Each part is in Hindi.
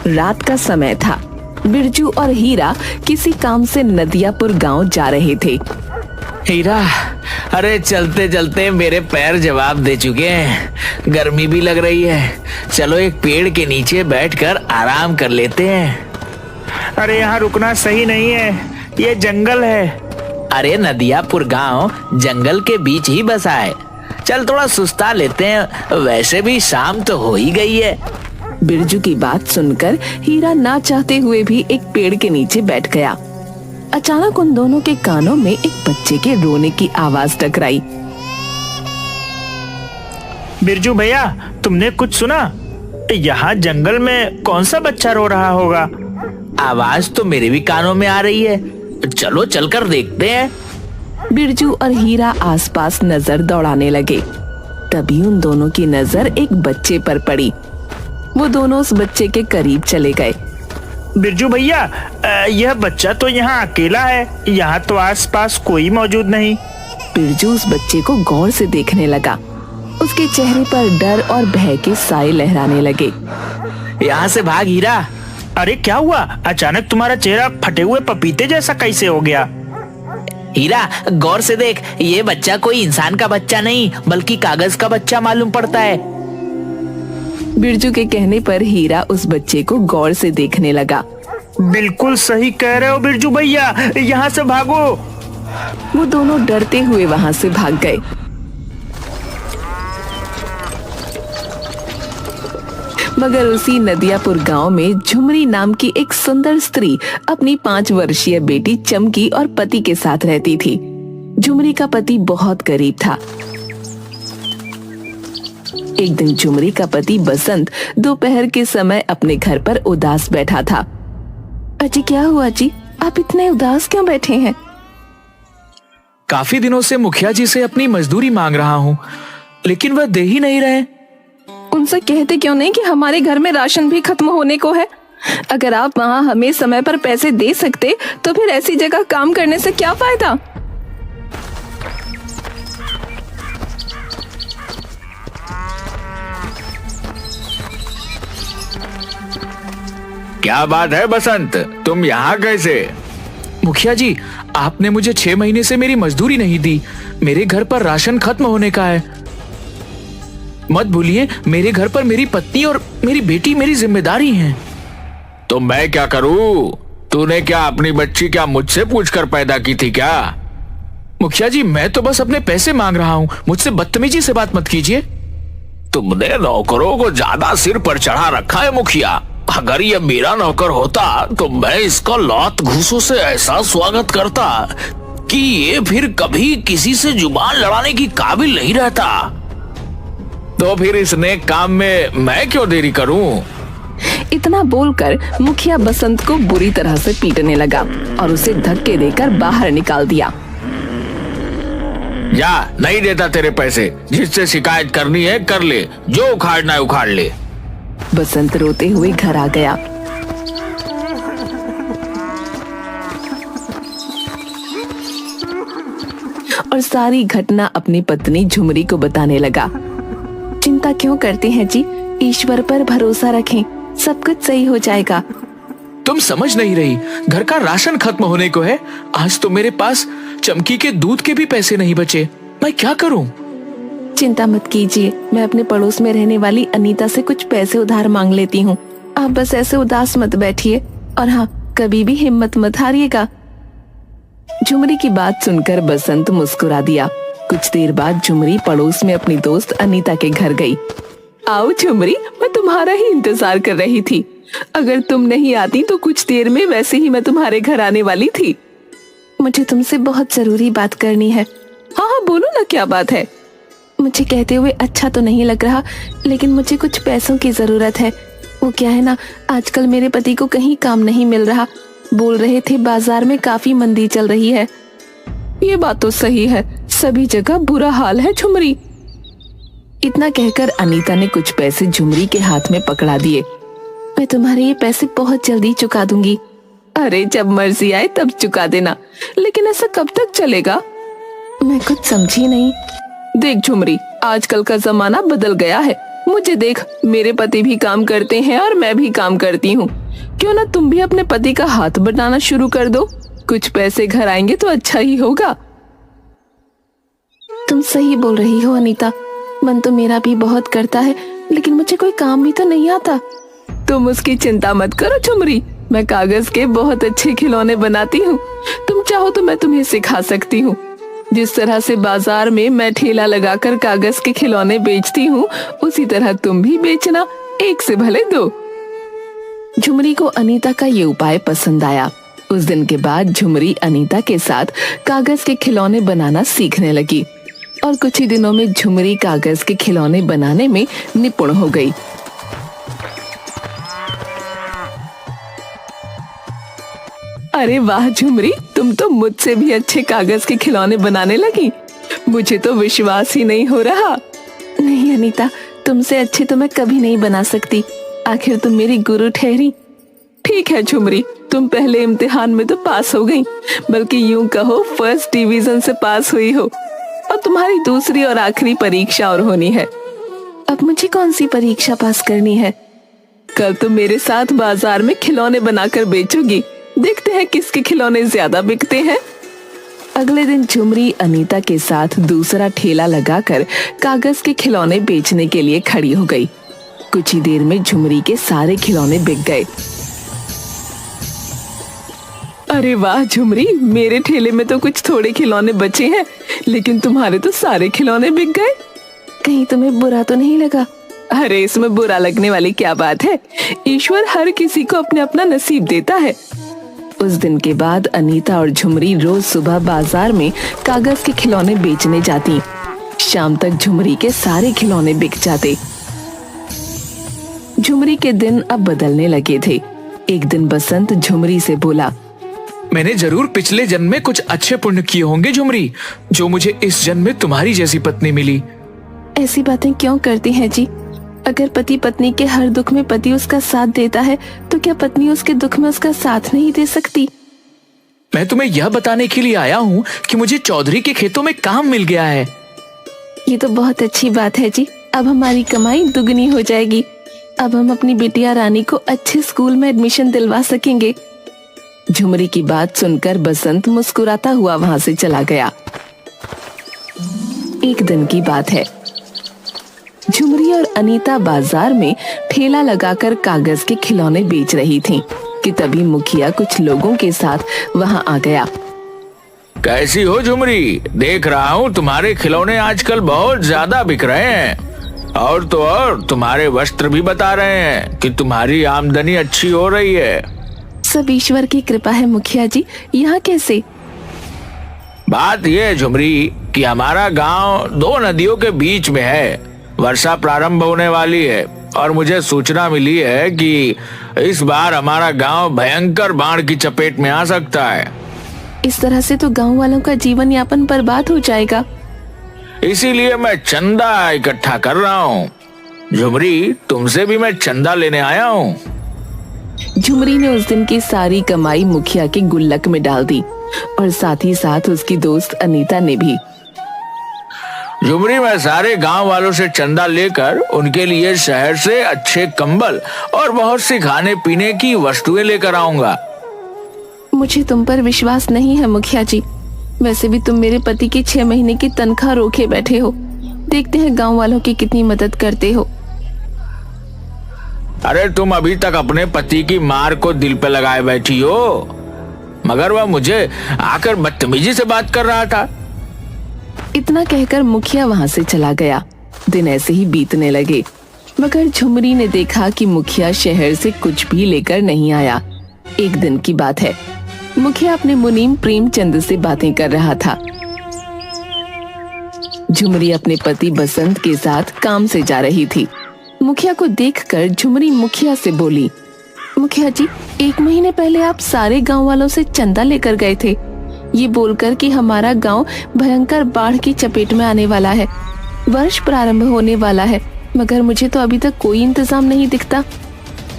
रात का समय था। बिरजू और हीरा किसी काम से नदियापुर गांव जा रहे थे। हीरा, अरे चलते चलते मेरे पैर जवाब दे चुके हैं। गर्मी भी लग रही है, चलो एक पेड़ के नीचे बैठकर आराम कर लेते हैं। अरे यहाँ रुकना सही नहीं है, ये जंगल है। अरे नदियापुर गांव जंगल के बीच ही बसा है, चल थोड़ा सुस्ता लेते हैं, वैसे भी शाम तो हो ही गई है। बिरजू की बात सुनकर हीरा ना चाहते हुए भी एक पेड़ के नीचे बैठ गया। अचानक उन दोनों के कानों में एक बच्चे के रोने की आवाज टकराई। बिरजू भैया, तुमने कुछ सुना? यहाँ जंगल में कौन सा बच्चा रो रहा होगा? आवाज तो मेरे भी कानों में आ रही है, चलो चलकर देखते हैं। बिरजू और हीरा आसपास नजर दौड़ाने लगे। तभी उन दोनों की नजर एक बच्चे पर पड़ी। वो दोनों उस बच्चे के करीब चले गए। बिरजू भैया, यह बच्चा तो यहाँ अकेला है, यहाँ तो आसपास कोई मौजूद नहीं। बिरजू उस बच्चे को गौर से देखने लगा। उसके चेहरे पर डर और भय के साए लहराने लगे। यहाँ से भाग हीरा। अरे क्या हुआ? अचानक तुम्हारा चेहरा फटे हुए पपीते जैसा कैसे हो गया? हीरा, गौर से देख, ये बच्चा कोई इंसान का बच्चा नहीं बल्कि कागज का बच्चा मालूम पड़ता है। बिरजू के कहने पर हीरा उस बच्चे को गौर से देखने लगा। बिल्कुल सही कह रहे हो बिरजू भैया, यहाँ से भागो। वो दोनों डरते हुए वहाँ से भाग गए। मगर उसी नदियापुर गांव में झुमरी नाम की एक सुंदर स्त्री अपनी 5 वर्षीय बेटी चमकी और पति के साथ रहती थी। झुमरी का पति बहुत गरीब था। एक दिन झुमरी का पति बसंत दोपहर के समय अपने घर पर उदास बैठा था। अजी क्या हुआ जी, आप इतने उदास क्यों बैठे हैं? काफी दिनों से मुखिया जी से अपनी मजदूरी मांग रहा हूँ, लेकिन वह दे ही नहीं रहे। उनसे कहते क्यों नहीं कि हमारे घर में राशन भी खत्म होने को है। अगर आप वहाँ हमें समय पर पैसे दे सकते तो फिर ऐसी जगह काम करने से क्या फायदा। क्या बात है बसंत, तुम यहाँ कैसे? मुखिया जी, आपने मुझे 6 महीने से मेरी मजदूरी नहीं दी। मेरे घर पर राशन खत्म होने का है। मत भूलिए, मेरे घर पर मेरी पत्नी और मेरी बेटी मेरी जिम्मेदारी हैं। तो मैं क्या करूं? तूने क्या अपनी बच्ची क्या मुझसे पूछकर पैदा की थी क्या? मुखिया जी, मैं तो बस अपने पैसे मांग रहा हूँ, मुझसे बदतमीजी से बात मत कीजिए। तुमने नौकरों को ज्यादा सिर पर चढ़ा रखा है मुखिया। अगर ये मेरा नौकर होता तो मैं इसका लात घूसों से ऐसा स्वागत करता कि ये फिर कभी किसी से जुबान लड़ाने की काबिल नहीं रहता। तो फिर इस नेक काम में मैं क्यों देरी करूं? इतना बोलकर मुखिया बसंत को बुरी तरह से पीटने लगा और उसे धक्के देकर बाहर निकाल दिया। जा, नहीं देता तेरे पैसे। जिससे शिकायत करनी है कर ले, जो उखाड़ना है उखाड़ ले। बसंत रोते हुए घर आ गया। और सारी घटना अपनी पत्नी झुमरी को बताने लगा। चिंता क्यों करते हैं जी, ईश्वर पर भरोसा रखें, सब कुछ सही हो जाएगा। तुम समझ नहीं रही, घर का राशन खत्म होने को है। आज तो मेरे पास चमकी के दूध के भी पैसे नहीं बचे, मैं क्या करूं? चिंता मत कीजिए, मैं अपने पड़ोस में रहने वाली अनीता से कुछ पैसे उधार मांग लेती हूँ। आप बस ऐसे उदास मत बैठिए और हाँ, कभी भी हिम्मत मत हारिएगा। झुमरी की बात सुनकर बसंत मुस्कुरा दिया। कुछ देर बाद झुमरी पड़ोस में अपनी दोस्त अनीता के घर गई। आओ झुमरी, मैं तुम्हारा ही इंतजार कर रही थी। अगर तुम नहीं आती तो कुछ देर में वैसे ही मैं तुम्हारे घर आने वाली थी। मुझे तुमसे बहुत जरूरी बात करनी है। हाँ हाँ बोलो ना, क्या बात है? मुझे कहते हुए अच्छा तो नहीं लग रहा, लेकिन मुझे कुछ पैसों की जरूरत है। वो क्या है ना, आजकल मेरे पति को कहीं काम नहीं मिल रहा। बोल रहे थे बाजार में काफी मंदी चल रही है। ये बात तो सही है, सभी जगह बुरा हाल है झुमरी। इतना कहकर अनीता ने कुछ पैसे झुमरी के हाथ में पकड़ा दिए। मैं तुम्हारे ये पैसे बहुत जल्दी चुका दूंगी। अरे जब मर्जी आए तब चुका देना, लेकिन ऐसा कब तक चलेगा? मैं कुछ समझी नहीं। देख झुमरी, आजकल का जमाना बदल गया है। मुझे देख, मेरे पति भी काम करते हैं और मैं भी काम करती हूँ। क्यों ना तुम भी अपने पति का हाथ बटाना शुरू कर दो, कुछ पैसे घर आएंगे तो अच्छा ही होगा। तुम सही बोल रही हो अनीता, मन तो मेरा भी बहुत करता है, लेकिन मुझे कोई काम भी तो नहीं आता। तुम उसकी चिंता मत करो झुमरी, मैं कागज के बहुत अच्छे खिलौने बनाती हूँ। तुम चाहो तो मैं तुम्हें सिखा सकती हूँ। जिस तरह से बाजार में मैं ठेला लगाकर कागज के खिलौने बेचती हूँ, उसी तरह तुम भी बेचना, एक से भले दो। झुमरी को अनीता का ये उपाय पसंद आया। उस दिन के बाद झुमरी अनीता के साथ कागज के खिलौने बनाना सीखने लगी और कुछ ही दिनों में झुमरी कागज के खिलौने बनाने में निपुण हो गई। अरे वाह झुमरी, तुम तो मुझसे भी अच्छे कागज के खिलौने बनाने लगी। मुझे तो विश्वास ही नहीं हो रहा। नहीं अनीता, तुमसे अच्छे तो मैं कभी नहीं बना सकती, आखिर तुम मेरी गुरु ठहरी। ठीक है झुमरी, तुम पहले इम्तिहान में तो पास हो गई, बल्कि यूं कहो फर्स्ट डिवीजन से पास हुई हो। और तुम्हारी दूसरी और आखिरी परीक्षा और होनी है। अब मुझे कौन सी परीक्षा पास करनी है? कल तुम मेरे साथ बाजार में खिलौने बनाकर बेचोगी, देखते हैं किसके खिलौने ज्यादा बिकते हैं। अगले दिन झुमरी अनीता के साथ दूसरा ठेला लगाकर कागज के खिलौने बेचने के लिए खड़ी हो गई। कुछ ही देर में झुमरी के सारे खिलौने बिक गए। अरे वाह झुमरी, मेरे ठेले में तो कुछ थोड़े खिलौने बचे हैं, लेकिन तुम्हारे तो सारे खिलौने बिक गए। कहीं तुम्हें बुरा तो नहीं लगा? अरे इसमें बुरा लगने वाली क्या बात है, ईश्वर हर किसी को अपना अपना नसीब देता है। उस दिन के बाद अनीता और झुमरी रोज सुबह बाजार में कागज के खिलौने बेचने जाती। शाम तक झुमरी के सारे खिलौने बिक जाते। झुमरी के दिन अब बदलने लगे थे। एक दिन बसंत झुमरी से बोला, मैंने जरूर पिछले जन्म में कुछ अच्छे पुण्य किए होंगे झुमरी, जो मुझे इस जन्म में तुम्हारी जैसी पत्नी मिली। ऐसी बातें क्यों करती हैं जी? अगर पति पत्नी के हर दुख में पति उसका साथ देता है, तो क्या पत्नी उसके दुख में उसका साथ नहीं दे सकती? मैं तुम्हें यह बताने के लिए आया हूँ कि मुझे चौधरी के खेतों में काम मिल गया है। ये तो बहुत अच्छी बात है जी, अब हमारी कमाई दुगनी हो जाएगी। अब हम अपनी बिटिया रानी को अच्छे स्कूल में एडमिशन दिलवा सकेंगे। झुमरी की बात सुनकर बसंत मुस्कुराता हुआ वहां से चला गया। एक दिन की बात है, झुमरी और अनीता बाजार में ठेला लगाकर कागज के खिलौने बेच रही थीं कि तभी मुखिया कुछ लोगों के साथ वहां आ गया। कैसी हो झुमरी? देख रहा हूँ तुम्हारे खिलौने आजकल बहुत ज्यादा बिक रहे हैं, और तो और तुम्हारे वस्त्र भी बता रहे हैं कि तुम्हारी आमदनी अच्छी हो रही है। सब ईश्वर की कृपा है मुखिया जी। यहाँ कैसे? बात यह है झुमरी कि हमारा गांव दो नदियों के बीच में है। वर्षा प्रारंभ होने वाली है और मुझे सूचना मिली है कि इस बार हमारा गांव भयंकर बाढ़ की चपेट में आ सकता है। इस तरह से तो गांव वालों का जीवन यापन बर्बाद हो जाएगा। इसीलिए मैं चंदा इकट्ठा कर रहा हूँ। झुमरी, तुमसे भी मैं चंदा लेने आया हूँ। झुमरी ने उस दिन की सारी कमाई मुखिया के गुल्लक में डाल दी और साथ ही साथ उसकी दोस्त अनीता ने भी। झुमरी, मैं सारे गांव वालों से चंदा लेकर उनके लिए शहर से अच्छे कंबल और बहुत सी खाने पीने की वस्तुएं लेकर आऊंगा। मुझे तुम पर विश्वास नहीं है मुखिया जी। वैसे भी तुम मेरे पति की 6 महीने की तनख्वाह रोके बैठे हो। देखते हैं गांव वालों की कितनी मदद करते हो। अरे तुम अभी तक अपने पति की मार को दिल पे लगाए बैठी हो, मगर वह मुझे आकर बदतमीजी से बात कर रहा था। इतना कहकर मुखिया वहां से चला गया। दिन ऐसे ही बीतने लगे, मगर झुमरी ने देखा कि मुखिया शहर से कुछ भी लेकर नहीं आया। एक दिन की बात है, मुखिया अपने मुनीम प्रेमचंद से बातें कर रहा था। झुमरी अपने पति बसंत के साथ काम से जा रही थी। मुखिया को देखकर झुमरी मुखिया से बोली, मुखिया जी, 1 महीने पहले आप सारे गांव वालों से चंदा लेकर गए थे, ये बोलकर कि हमारा गांव भयंकर बाढ़ की चपेट में आने वाला है, वर्ष प्रारंभ होने वाला है, मगर मुझे तो अभी तक कोई इंतजाम नहीं दिखता।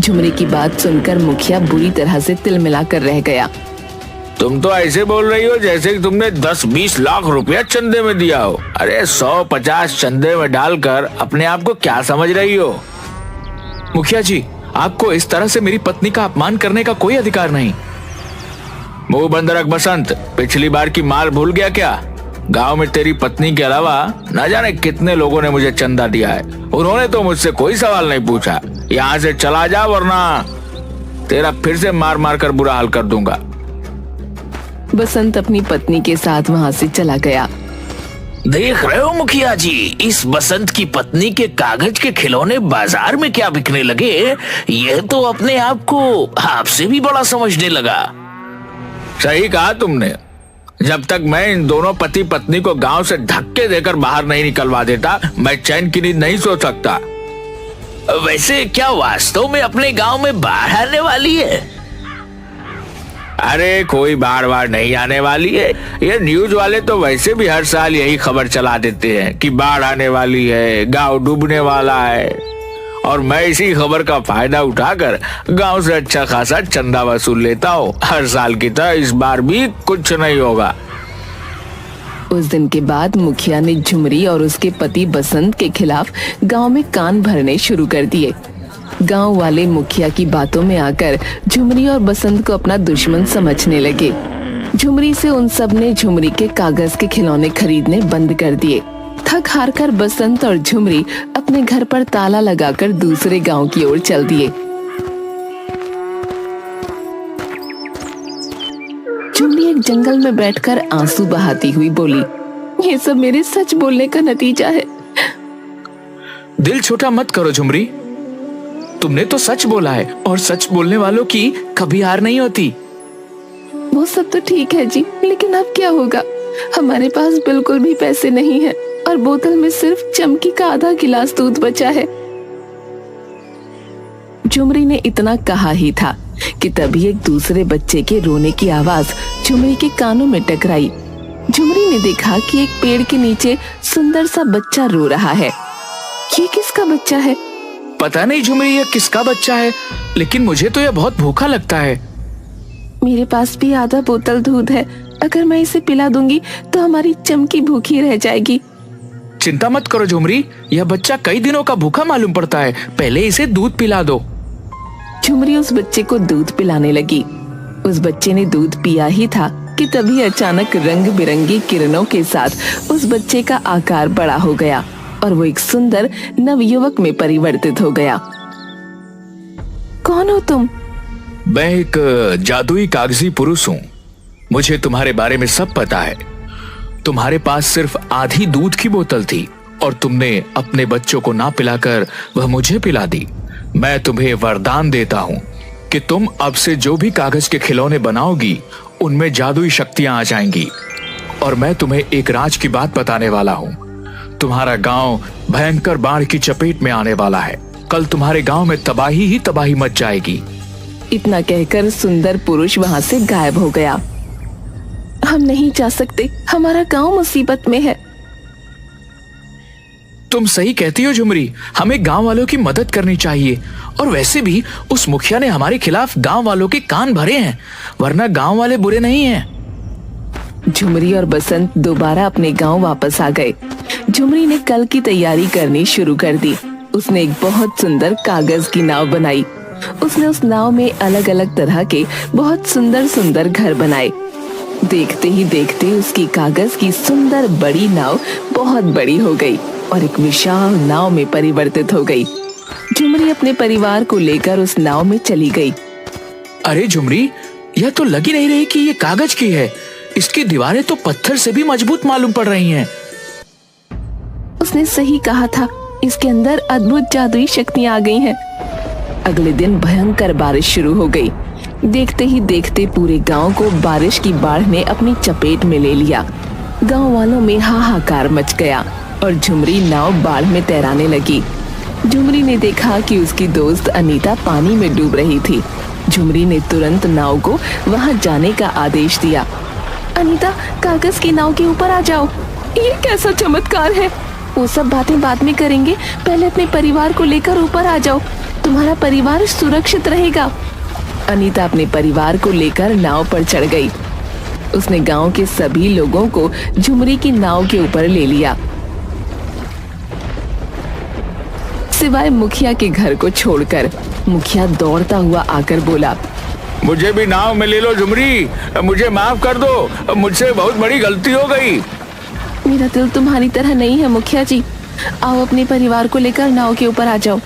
झुमरी की बात सुनकर मुखिया बुरी तरह से तिलमिला कर रह गया। तुम तो ऐसे बोल रही हो जैसे कि तुमने 10-20 लाख रुपया चंदे में दिया हो। अरे 150 चंदे में डालकर अपने आप को क्या समझ रही हो? मुखिया जी, आपको इस तरह से मेरी पत्नी का अपमान करने का कोई अधिकार नहीं। मुंह बंद रख बसंत, पिछली बार की माल भूल गया क्या? गांव में तेरी पत्नी के अलावा न जाने कितने लोगों ने मुझे चंदा दिया है। उन्होंने तो मुझसे कोई सवाल नहीं पूछा। यहाँ से चला जा वरना तेरा फिर से मार मार कर बुरा हाल कर दूंगा। बसंत अपनी पत्नी के साथ वहाँ से चला गया। देख रहे हो मुखिया जी, इस बसंत की पत्नी के कागज के खिलौने बाजार में क्या बिकने लगे। यह तो अपने आप को आपसे भी बड़ा समझने लगा। सही कहा तुमने। जब तक मैं इन दोनों पति पत्नी को गांव से धक्के देकर बाहर नहीं निकलवा देता, मैं चैन की नींद नहीं सो सकता। वैसे क्या वास्तव में अपने गांव में बाढ़ आने वाली है? अरे कोई बाढ़ नहीं आने वाली है। ये न्यूज वाले तो वैसे भी हर साल यही खबर चला देते हैं कि बाढ़ आने वाली है, गांव डूबने वाला है। और मैं इसी खबर का फायदा उठाकर गांव से अच्छा खासा चंदा वसूल लेता हूँ। हर साल की तरह इस बार भी कुछ नहीं होगा। उस दिन के बाद मुखिया ने झुमरी और उसके पति बसंत के खिलाफ गांव में कान भरने शुरू कर दिए। गांव वाले मुखिया की बातों में आकर झुमरी और बसंत को अपना दुश्मन समझने लगे। झुमरी से उन सब ने झुमरी के कागज के खिलौने खरीदने बंद कर दिए। थक हार कर बसंत और झुमरी अपने घर पर ताला लगाकर दूसरे गांव की ओर चल दिए। झुमरी एक जंगल में बैठकर आंसू बहाती हुई बोली, ये सब मेरे सच बोलने का नतीजा है। दिल छोटा मत करो झुमरी, तुमने तो सच बोला है और सच बोलने वालों की कभी हार नहीं होती। वो सब तो ठीक है जी, लेकिन अब क्या होगा? हमारे पास बिल्कुल भी पैसे नहीं है और बोतल में सिर्फ चमकी का आधा गिलास दूध बचा है। झुमरी ने इतना कहा ही था कि तभी एक दूसरे बच्चे के रोने की आवाज झुमरी के कानों में टकराई। झुमरी ने देखा कि एक पेड़ के नीचे सुंदर सा बच्चा रो रहा है। ये किसका बच्चा है? पता नहीं झुमरी ये किसका बच्चा है, लेकिन मुझे तो यह बहुत भूखा लगता है। मेरे पास भी आधा बोतल दूध है, अगर मैं इसे पिला दूंगी तो हमारी चमकी भूखी रह जाएगी। चिंता मत करो झुमरी, यह बच्चा कई दिनों का भूखा मालूम पड़ता है, पहले इसे दूध पिला दो। झुमरी उस बच्चे को दूध पिलाने लगी। उस बच्चे ने दूध पिया ही था कि तभी अचानक रंग बिरंगी किरणों के साथ उस बच्चे का आकार बड़ा हो गया और वो एक सुंदर नवयुवक में परिवर्तित हो गया। कौन हो तुम? मैं एक जादुई कागजी पुरुष हूँ। मुझे तुम्हारे बारे में सब पता है। तुम्हारे पास सिर्फ आधी दूध की बोतल थी और तुमने अपने बच्चों को ना पिलाकर वह मुझे पिला दी। मैं तुम्हें वरदान देता हूँ कि तुम अब से जो भी कागज के खिलौने बनाओगी उनमें जादुई शक्तियां आ जाएंगी। और मैं तुम्हें एक राज की बात बताने वाला हूँ। तुम्हारा गांव भयंकर बाढ़ की चपेट में आने वाला है। कल तुम्हारे गांव में तबाही ही तबाही मच जाएगी। इतना कहकर सुंदर पुरुष वहाँ से गायब हो गया। हम नहीं जा सकते, हमारा गांव मुसीबत में है। तुम सही कहती हो झुमरी, हमें गांव वालों की मदद करनी चाहिए। और वैसे भी उस मुखिया ने हमारे खिलाफ गांव वालों के कान भरे हैं, वरना गांव वाले बुरे नहीं हैं। झुमरी और बसंत दोबारा अपने गांव वापस आ गए। झुमरी ने कल की तैयारी करनी शुरू कर दी। उसने एक बहुत सुंदर कागज की नाव बनाई। उसने उस नाव में अलग अलग तरह के बहुत सुंदर सुंदर घर बनाए। देखते ही देखते उसकी कागज की सुंदर बड़ी नाव बहुत बड़ी हो गई और एक विशाल नाव में परिवर्तित हो गई। झुमरी अपने परिवार को लेकर उस नाव में चली गई। अरे झुमरी, यह तो लग ही नहीं रही कि ये कागज की है। इसकी दीवारें तो पत्थर से भी मजबूत मालूम पड़ रही हैं। उसने सही कहा था, इसके अंदर अद्भुत जादुई शक्तियां आ गई हैं। अगले दिन भयंकर बारिश शुरू हो गई। देखते ही देखते पूरे गांव को बारिश की बाढ़ ने अपनी चपेट में ले लिया। गांव वालों में हाहाकार मच गया और झुमरी नाव बाढ़ में तैराने लगी। झुमरी ने देखा कि उसकी दोस्त अनीता पानी में डूब रही थी। झुमरी ने तुरंत नाव को वहां जाने का आदेश दिया। अनीता, कागज की नाव के ऊपर आ जाओ। ये कैसा चमत्कार है? वो सब बातें बाद में करेंगे, पहले अपने परिवार को लेकर ऊपर आ जाओ। तुम्हारा परिवार सुरक्षित रहेगा। अनीता अपने परिवार को लेकर नाव पर चढ़ गई। उसने गांव के सभी लोगों को झुमरी की नाव के ऊपर ले लिया सिवाय मुखिया के घर को छोड़कर। मुखिया दौड़ता हुआ आकर बोला, मुझे भी नाव में ले लो झुमरी, मुझे माफ कर दो, मुझसे बहुत बड़ी गलती हो गई। मेरा दिल तुम्हारी तरह नहीं है मुखिया जी, आओ अपने परिवार को लेकर नाव के ऊपर आ जाओ।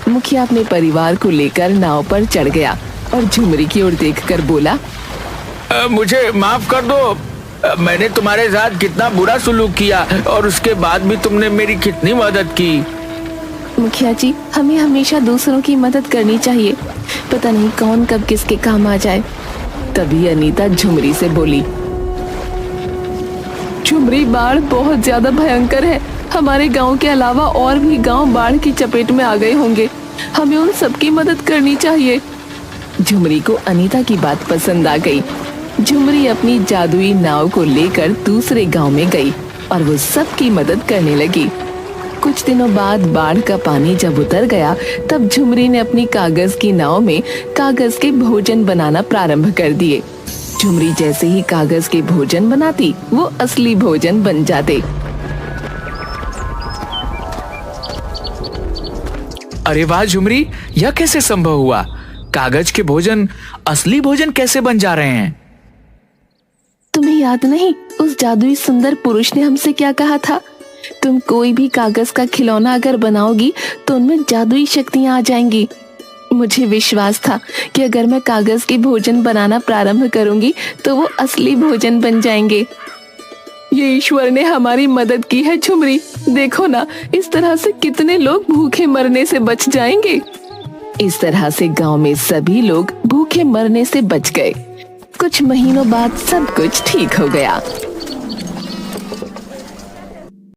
मुखिया अपने परिवार को लेकर नाव पर चढ़ गया और झुमरी की ओर देखकर बोला, मुझे माफ कर दो, मैंने तुम्हारे साथ कितना बुरा सुलूक किया और उसके बाद भी तुमने मेरी कितनी मदद की। मुखिया जी, हमें हमेशा दूसरों की मदद करनी चाहिए, पता नहीं कौन कब किसके काम आ जाए। तभी अनीता झुमरी से बोली, झुमरी, बाढ़ बहुत ज्यादा भयंकर है, हमारे गांव के अलावा और भी गांव बाढ़ की चपेट में आ गए होंगे, हमें उन सबकी मदद करनी चाहिए। झुमरी को अनीता की बात पसंद आ गई। झुमरी अपनी जादुई नाव को लेकर दूसरे गांव में गई और वो सबकी मदद करने लगी। कुछ दिनों बाद बाढ़ का पानी जब उतर गया, तब झुमरी ने अपनी कागज की नाव में कागज के भोजन बनाना प्रारंभ कर दिए। झुमरी जैसे ही कागज के भोजन बनाती, वो असली भोजन बन जाते। अरे वाह झुमरी, यह कैसे संभव हुआ? कागज के भोजन असली भोजन कैसे बन जा रहे हैं? तुम्हें याद नहीं, उस जादुई सुंदर पुरुष ने हमसे क्या कहा था? तुम कोई भी कागज का खिलौना अगर बनाओगी तो उनमें जादुई शक्तियां आ जाएंगी। मुझे विश्वास था कि अगर मैं कागज के भोजन बनाना प्रारंभ करूंगी तो वो असली भोजन बन जाएंगे। ये ईश्वर ने हमारी मदद की है झुमरी, देखो ना, इस तरह से कितने लोग भूखे मरने से बच जाएंगे। इस तरह से गांव में सभी लोग भूखे मरने से बच गए। कुछ महीनों बाद सब कुछ ठीक हो गया।